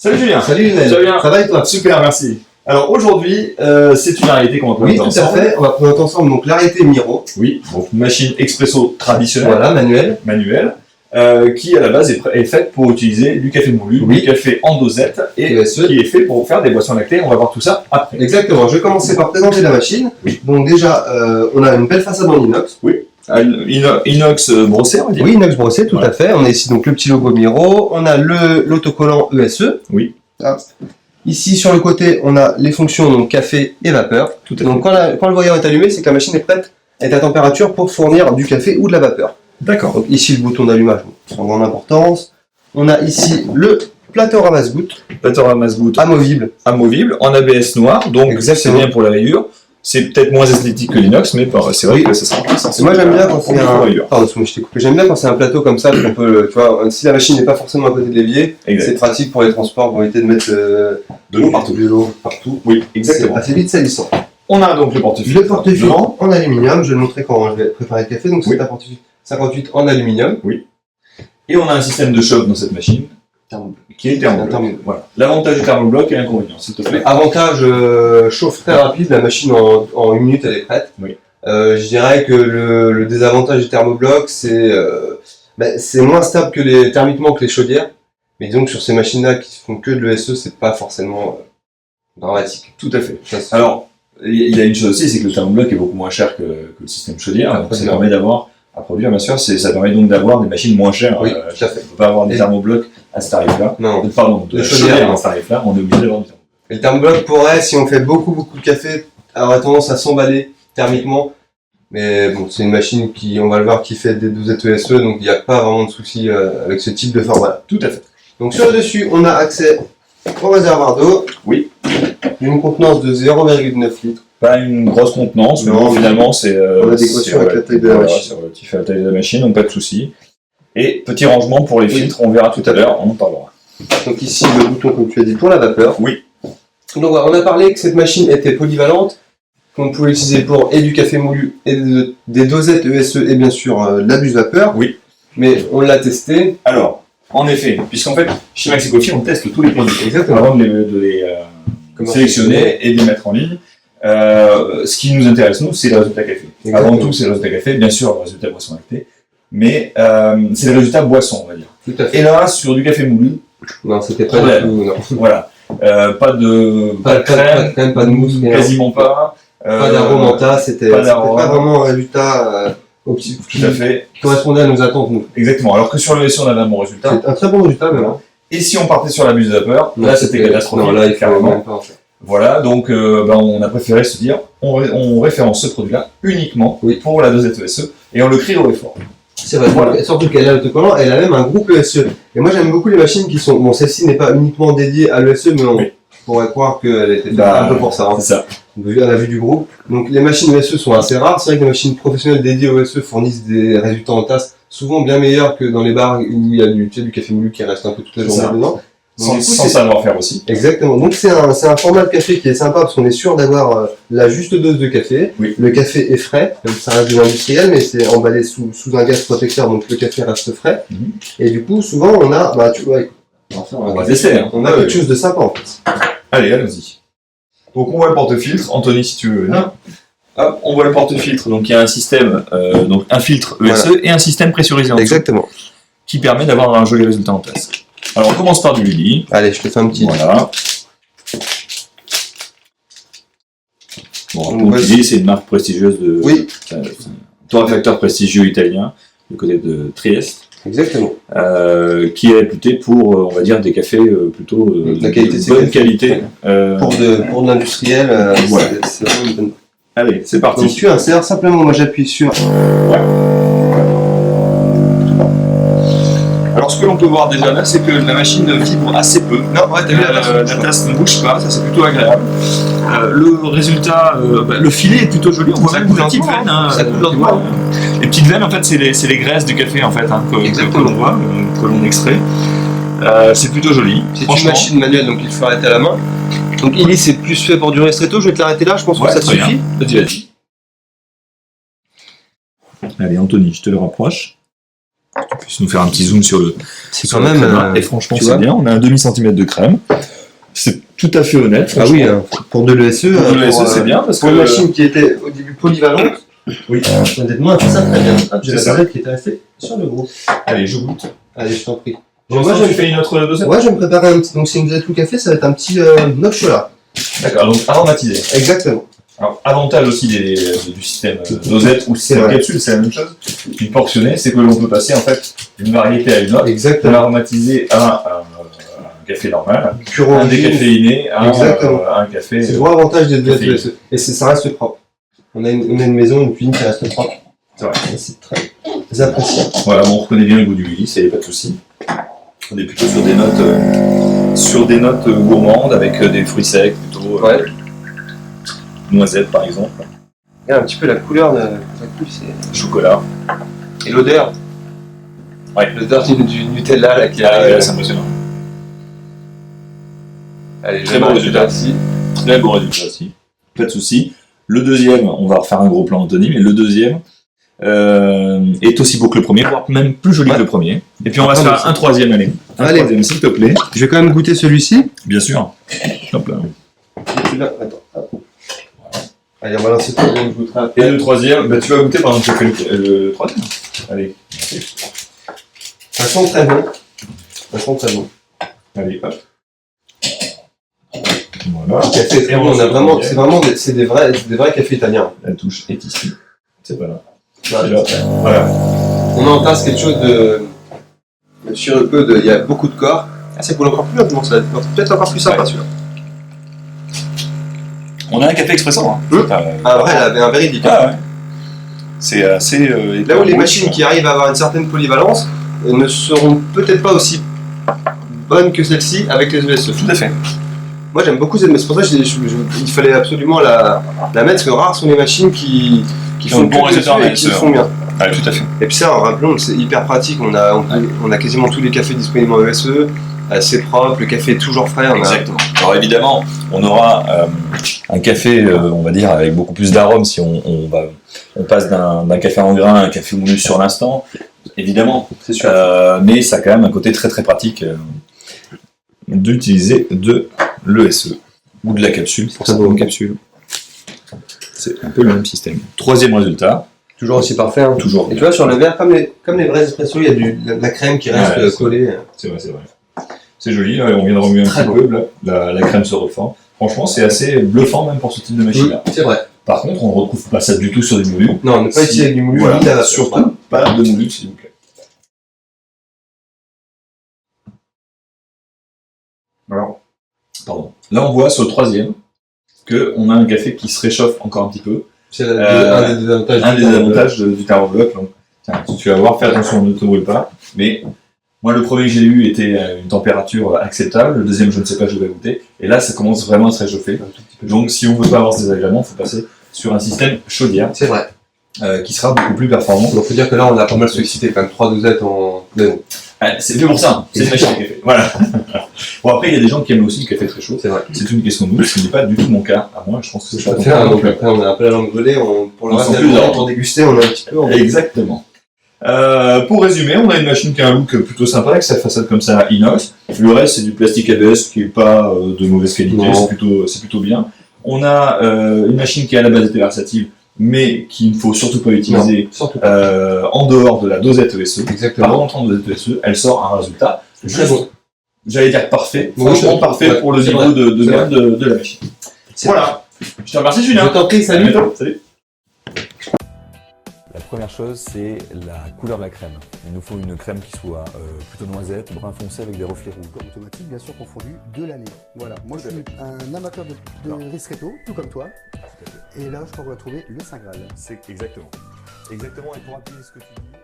Salut Julien. Salut Lionel. Ça va bien? Ça va et toi? Super, merci. Alors aujourd'hui, c'est une variété qu'on va Oui, présenter tout à ensemble. fait. On va présenter ensemble donc l'arrêté Miro. Oui, donc une machine expresso traditionnelle, Voilà, manuel. manuelle, qui à la base est faite pour utiliser du café moulu, Oui. du café en dosette, et ESE. qui est fait pour faire des boissons lactées. On va voir tout ça après. Exactement. Je vais commencer par présenter la machine. Oui. Donc déjà, on a une belle façade en inox. Inox brossé, on va dire. Oui, inox brossé, tout Voilà. à fait. On a ici donc le petit logo Miro. On a l'autocollant ESE. Oui. Hop. Ici sur le côté, on a les fonctions donc café et vapeur. Tout à fait. Donc quand le voyant est allumé, c'est que la machine est prête, est à température pour fournir du café ou de la vapeur. D'accord. Donc ici le bouton d'allumage, sans grande importance. On a ici le plateau ramasse-gouttes Plateau ramasse-gouttes amovible. amovible en ABS noir, donc c'est Exactement. bien pour la rayure. C'est peut-être moins esthétique que l'inox, mais c'est vrai que ça sera plus sensible. Moi j'aime bien quand c'est un... rayure. Pardon, excuse-moi, je t'ai coupé. J'aime bien quand c'est un plateau comme ça, qu'on peut, tu vois, si la machine n'est pas forcément à côté de l'évier, Exact. c'est pratique pour les transports, pour éviter de mettre De l'eau partout. de l'eau partout. Oui, C'est exactement. assez vite salissant. On a donc le portefeuille. Le porte-filtre en aluminium, je vais le montrer quand je vais préparer le café, donc c'est un porte-filtre 58 en aluminium. Et on a un système de choc dans cette machine qui est thermobloc. Thermobloc. Voilà. L'avantage du thermobloc et l'inconvénient, s'il te plaît. Avantage, chauffe très rapide, la machine en 1 minute elle est prête. Oui. Je dirais que le désavantage du thermobloc, c'est moins stable thermiquement que les chaudières. Mais disons que sur ces machines-là qui font que de l'ESE, c'est pas forcément dramatique. Tout à fait. Ça, c'est- Alors, il y a une chose aussi, c'est que le thermobloc est beaucoup moins cher que le système chaudière. Donc ça permet à produire, bien sûr, ça permet donc d'avoir des machines moins chères. Oui, tout à fait. On ne peut pas avoir des Et- thermoblocs à ce tarif-là. Non. Pardon, de De chaudière chaudière. à ce tarif-là, on est obligé d'avoir du thermobloc. Et le thermobloc pourrait, si on fait beaucoup de café, avoir tendance à s'emballer thermiquement. Mais bon, c'est une machine qui, on va le voir, qui fait des dosettes ESE, donc il n'y a pas vraiment de souci avec ce type de format. Tout à fait. Donc sur le dessus, on a accès au réservoir d'eau. Oui. Une contenance de 0,9 litres. Pas une grosse contenance, mais Non, bon, finalement, c'est en adéquation avec la taille de la machine. C'est relatif à la taille de la machine, donc pas de souci. Et petit rangement pour les Oui. filtres, on verra tout à l'heure, on en parlera. Donc ici, le bouton, comme tu as dit, pour la vapeur. Oui. Donc voilà, on a parlé que cette machine était polyvalente, qu'on pouvait utiliser pour et du café moulu, et des dosettes ESE, et bien sûr de la buse vapeur. Oui. Mais on l'a testé. Alors, en effet, puisqu'en fait, chez Maxi Coffee, on teste tous les produits. Exactement. Avant de les sélectionner et de les mettre en ligne. Ce qui nous intéresse, nous, c'est le résultat café. Exactement. Avant tout, c'est le résultat café, bien sûr, le résultat boisson lactée, mais c'est le résultat boisson, on va dire. Tout à fait. Et là, sur du café moulu, Non, c'était pas Ouais. du tout, non. voilà, pas de crème, quand même pas de mousse, rien. quasiment pas. Pas d'aromata, c'était pas pas d'arôme. vraiment un résultat Tout à fait, qui correspondait à nos attentes, nous. exactement. Alors que sur le SE, on avait un bon résultat. C'est un très bon résultat, même. Hein. Et si on partait sur la buse de vapeur, Non, là, c'était catastrophique. Non, là, il faut carrément. même pas en faire. Voilà, donc on a préféré se dire, on référence ce produit-là uniquement Oui. pour la dosette ESE et on le crie au effort. C'est vrai, Voilà. surtout qu'elle a l'autocollant, elle a même un groupe ESE. Et moi j'aime beaucoup les machines qui sont. Bon, celle-ci n'est pas uniquement dédiée à l'ESE, mais on Oui. pourrait croire qu'elle était faite Bah, un peu pour ça, hein, C'est ça. à la vue du groupe. Donc les machines ESE sont assez rares. C'est vrai que les machines professionnelles dédiées au ESE fournissent des résultats en tasse souvent bien meilleurs que dans les bars où il y a du café moulu qui reste un peu toute la C'est journée ça. dedans. Donc, Sans du coup, sans c'est- savoir-faire aussi. Exactement. Donc c'est un format de café qui est sympa parce qu'on est sûr d'avoir la juste dose de café. Oui. Le café est frais, même si ça reste de l'industriel, mais c'est emballé sous un gaz protecteur, donc le café reste frais. Mhm. Et du coup, souvent on a, bah tu vois, enfin, On va tester. Hein. on a quelque chose de sympa en fait. Allez, allons-y. Donc on voit le porte-filtre. Anthony, si tu veux venir. Hop, on voit le porte-filtre. Donc il y a un système, donc un filtre ESE et un système pressurisé en dessous, Exactement. qui permet d'avoir un joli résultat en tasse. Alors on commence par du Lily. Allez, je te fais un petit. Voilà. Bon, Donc, donc voici. Lily, c'est une marque prestigieuse de. Oui, C'est un torréfacteur prestigieux italien du côté de Trieste, exactement. qui est réputé pour, on va dire, des cafés plutôt La qualité de de ces bonne cafés. qualité. Pour de l'industriel, Voilà. c'est vraiment une bonne. Allez, c'est Donc parti. tu insères simplement, moi j'appuie sur. Alors ce que l'on peut voir déjà là, c'est que la machine vibre assez peu. Non, ouais, t'as vu La tasse ne bouge pas, ça c'est plutôt agréable. Le résultat, le filet est plutôt joli, on voit Ça même coule des petites lentement, veines. hein. Hein, Ça coule tu lentement. vois. Les petites veines, en fait, c'est les graisses du café en fait, hein, que l'on voit, que l'on extrait. C'est plutôt joli. C'est une franchement. machine manuelle, donc il faut arrêter à la main. Donc Illy, c'est plus fait pour du ristretto, je vais te l'arrêter là, je pense Ouais, que ça très suffit. bien. Vas-y, vas-y. Allez, Anthony, je te le rapproche. Tu puisses nous faire un petit zoom sur le. C'est sur quand la même. crème. Et franchement, tu c'est vois. bien. On a un demi-centimètre de crème. C'est tout à fait honnête. Ah oui, pour de l'ESE, Pour le SE, c'est bien parce pour que. une machine qui était au début polyvalente, Oui. honnêtement, elle fait ça très bien. Hop, j'ai C'est la ça. barrette qui était restée sur le gros. Allez, je goûte. Allez, je t'en prie. Moi, j'ai fait une autre dosette. Ouais, je vais me préparer un petit. Donc, si vous êtes tout café, ça va être un petit noc chocolat. D'accord, donc aromatisé. Exactement. Alors, avantage aussi du système dosette ou système vrai. capsule, c'est la même chose. Puis portionné, c'est que l'on peut passer en fait d'une variété à une autre. De Exactement. l'aromatiser à un café normal, Pur un origine. décaféiné, Exactement. un café. C'est le gros avantage des café. ESE. Et ça reste propre. On a une maison, une cuisine qui reste propre. C'est vrai. Et c'est très appréciable. Voilà, bon, on reconnaît bien le goût du Ulysse, il n'y a pas de souci. On est plutôt sur des notes gourmandes avec des fruits secs, plutôt Ouais. noisettes par exemple, Regarde un petit peu la couleur de la couche, c'est. chocolat. Et l'odeur. Ouais. L'odeur du Nutella là qui Ah, arrive. ouais, c'est impressionnant. Allez, Très bon résultat. ici. Très bon résultat aussi. Pas de souci. Le deuxième, on va refaire un gros plan Anthony, mais le deuxième est aussi beau que le premier, voire même plus joli que le premier. Et puis on va se faire un troisième, allez. Un Allez. troisième, s'il te plaît. Je vais quand même goûter celui-ci. Bien sûr. Hop là. Celui-là, attends. Hop. Allez, on va lancer tout, on goûtera Et après. le troisième, bah, tu vas goûter pendant que je fais le troisième. Allez. Ça sent très bon. Ça sent très bon. Allez, hop. Voilà. Le café est très bon. On a vraiment, c'est des vrais cafés italiens. La touche est ici. C'est pas là. Voilà. Voilà. On en passe quelque chose de sirupeux, il y a beaucoup de corps. Ah, c'est pour encore plus lentement, ça va être peut-être encore plus sympa Ouais. celui-là. On a un café expresso. Hein. Ah, vrai, elle avait un véridique. Ah ouais. C'est assez. Là où les machines qui arrivent à avoir une certaine polyvalence ne seront peut-être pas aussi bonnes que celle-ci avec les ESE. Tout à fait. Moi j'aime beaucoup cette machine, c'est pour ça que il fallait absolument la mettre, parce que rares sont les machines qui ont font de bons que résultats dessus en et qui ESE, le font bien. Ouais, tout à fait. Et puis ça, rappelons, c'est hyper pratique, on a quasiment tous les cafés disponibles en ESE, c'est propre, le café est toujours frais. Exactement. Alors évidemment, on aura un café, on va dire, avec beaucoup plus d'arômes si on passe d'un café en grain à un café moulu sur l'instant, évidemment. C'est sûr. Mais ça a quand même un côté très très pratique d'utiliser de l'ESE ou de la capsule pour Très cette beau. capsule. C'est un peu le même système. Troisième résultat, Toujours aussi parfait. Hein. toujours. Et tu vois, sur le verre, comme les vrais espresso, il y a de la crème qui reste Ouais, c'est collée. C'est vrai, c'est vrai. C'est joli, là, on vient de remuer un Très petit beau. peu, là, la crème se reforme. Franchement, c'est assez bluffant même pour ce type de machine-là. C'est vrai. Par contre, on ne retrouve pas ça du tout sur des moulus. Non, on n'est pas Si- ici avec du moulu, voilà, ni la vapeur. surtout Voilà. pas de moulu, s'il vous plaît. Alors, pardon. Là, on voit sur le troisième qu'on a un café qui se réchauffe encore un petit peu. C'est un des désavantages. Un des avantages du thermobloc. Donc, tiens, tu vas voir, fais attention, ne te brûle pas. Mais moi, le premier que j'ai eu était à une température acceptable. Le deuxième, je ne sais pas, je vais goûter. Et là, ça commence vraiment à se réchauffer. Donc, si on veut pas avoir ce désagrément, il faut passer sur un système chaudière C'est vrai. qui sera beaucoup plus performant. Il faut dire que là, on a pas mal sollicité quand même 3 dosettes en. Mais bon, C'est fait pour ça, hein. C'est une machine à café. Voilà. Bon, après, il y a des gens qui aiment aussi le café très chaud. c'est vrai. C'est une question de goût, ce n'est pas du tout mon cas. À moi, je pense que c'est Je pas peux ton faire, cas non donc plus. après, on a un peu la langue brûlée. Pour le On reste sent de plus la journée, d'arôme. pour déguster, on a un petit peu. Exactement. Pour résumer, on a une machine qui a un look plutôt sympa, avec sa façade comme ça inox. Le reste, c'est du plastique ABS qui n'est pas de mauvaise qualité, Non. c'est plutôt bien. On a une machine qui à la base était versatile, mais qu'il ne faut surtout pas utiliser Surtout. en dehors de la dosette ESE. Par Exactement. contre, en dosette ESE, elle sort un résultat Très juste, bon. j'allais dire parfait, Oui, franchement c'est- parfait ouais, pour le c'est niveau vrai. de C'est gamme de la machine. C'est Voilà. Je te remercie, Je Julien. t'en prie, À salut. bientôt. Salut. La première chose, c'est la couleur de la crème. Il nous faut une crème qui soit plutôt noisette, brun foncé avec des reflets rouges. Automatique, bien sûr, confondu de l'année. Voilà, moi je suis un amateur de ristretto, tout comme toi. Et là, je crois qu'on va trouver le Saint Graal. C'est exactement. Exactement, et pour appuyer ce que tu dis...